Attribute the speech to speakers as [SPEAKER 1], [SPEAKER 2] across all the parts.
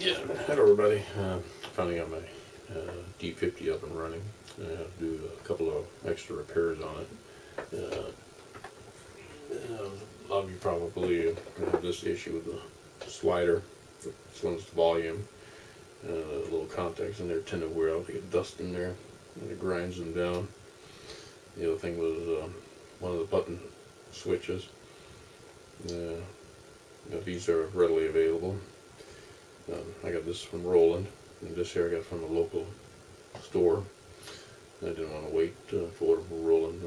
[SPEAKER 1] Yeah, hello everybody. Finally got my D-50 up and running. I have to do a couple of extra repairs on it. A lot of you probably have this issue with the slider. This one's the volume. The little contacts in there tend to wear out. They get dust in there and it grinds them down. The other thing was one of the button switches. These are readily available. I got this from Roland, and this here I got from a local store. I didn't want to wait for Roland.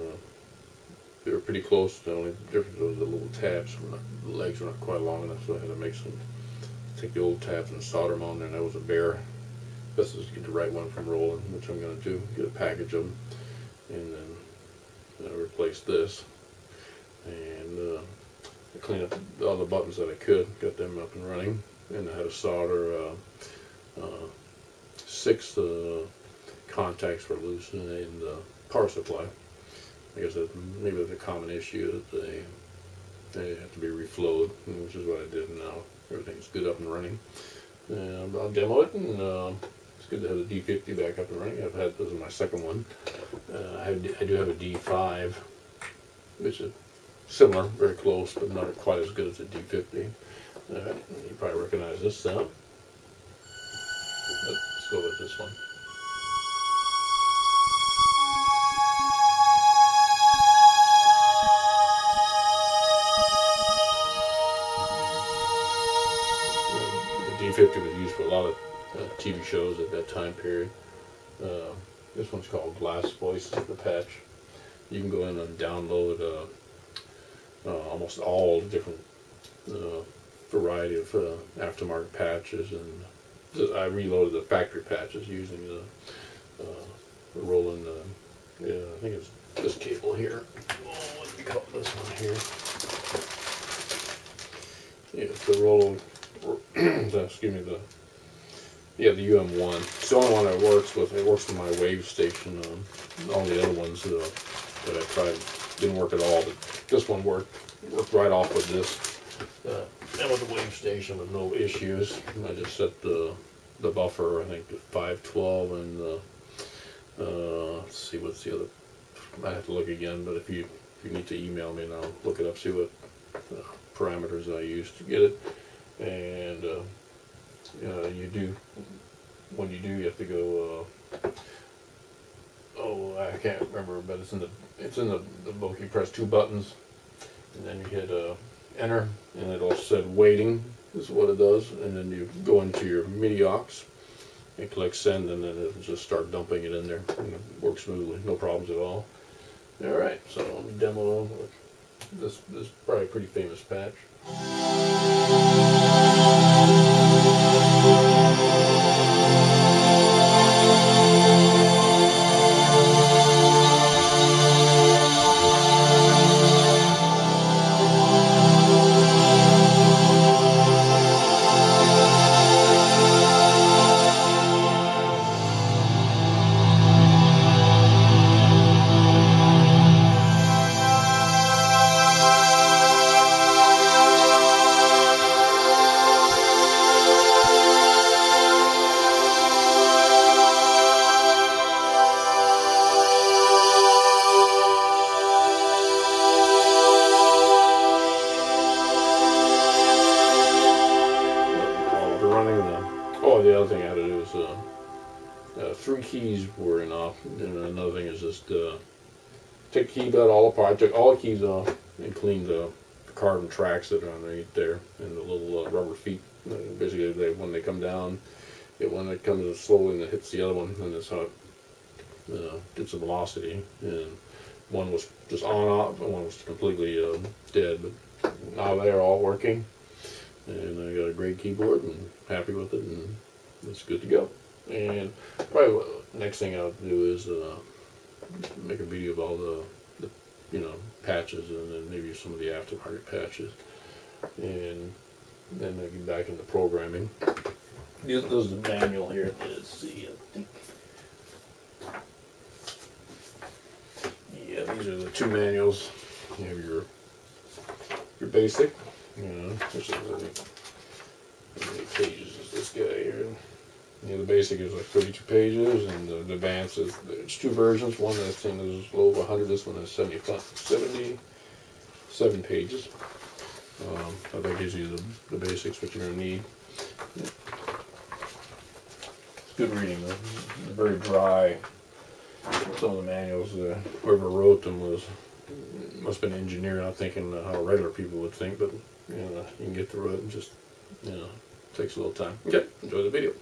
[SPEAKER 1] They were pretty close. The only difference was the little tabs. The legs were not quite long enough, so I had to make some. Take the old tabs and solder them on there. And that was a bear. Best is to get the right one from Roland, which I'm going to do. Get a package of them, and then replace this. And I cleaned up all the buttons that I could, got them up and running, and I had to solder 6 contacts were loose in the power supply. I guess that maybe that's a common issue that they have to be reflowed, which is what I did. Now everything's good up and running. I'll demo it, and it's good to have the D-50 back up and running. This is my second one. I do have a D5, which is similar, very close, but not quite as good as the D-50. You probably recognize this sound. Let's go with this one. The D-50 was used for a lot of TV shows at that time period. This one's called Glass Voice, the patch. You can go in and download almost all the different variety of aftermarket patches, and I reloaded the factory patches using the Roland. Yeah, I think it's this cable here. Oh, what do you call this one here? Yeah, it's the Roland. Excuse me, the UM1. It's the only one that works with. It works with my wave station. All the other ones that I tried didn't work at all, but this one worked right off with this. And with the wave station with no issues. I just set the buffer, I think, to 512, and let's see what's the other. I have to look again, but if you need to email me, and I'll look it up, see what parameters I used to get it. And when you do, you have to go. Oh, I can't remember, but it's in the book. You press 2 buttons, and then you hit enter, and it'll say waiting is what it does, and then you go into your MIDI aux and click send, and then it'll just start dumping it in there, and it works smoothly, no problems at all. All right, so let me demo this probably a pretty famous patch. The other thing I had to do is 3 keys were enough, and another thing is just take the keyboard all apart. I took all the keys off and cleaned the carbon tracks that are underneath there and the little rubber feet. Basically, when they come down, when it comes slowly and it hits the other one, and that's how it gets the velocity. And one was just on off, and one was completely dead. But now they're all working, and I got a great keyboard and happy with it, and it's good to go. And probably the next thing I'll do is make a video of all the patches, and then maybe some of the aftermarket patches, and then I get back into programming. This is the manual here. Let's see, I think. Yeah, these are the 2 manuals. You have your basic, which is How many pages is this guy here? Yeah, the basic is like 32 pages, and the advanced is, there's two versions. One that's is a little over 100, this one is 77 pages. So that gives you the basics, what you're going to need. It's good reading, though. It's very dry. Some of the manuals, whoever wrote them must have been an engineer, not thinking how regular people would think, but you know, you can get through it and just, you know, it takes a little time. Okay, enjoy the video.